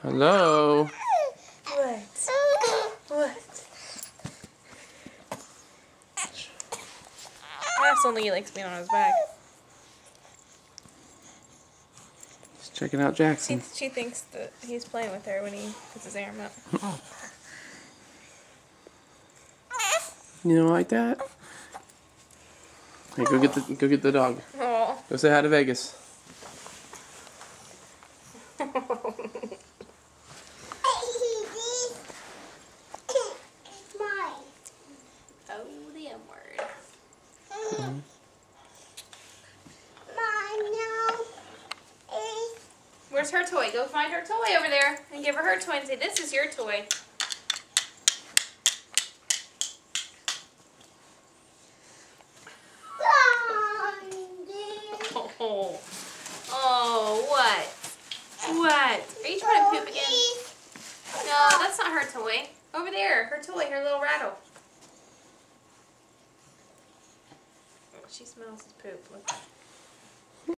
Hello? What? What? That's only he likes being on his back. Just checking out Jackson. She thinks that he's playing with her when he puts his arm up. You don't like that? Hey, go get the dog. Oh. Go say hi to Vegas. Oh, the M word. Where's her toy? Go find her toy over there and give her toy and say, "This is your toy." Oh, oh, what? What? Are you trying to poop again? No, that's not her toy. Over there, her toy, her little rattle. Oh, she smells his poop. Look.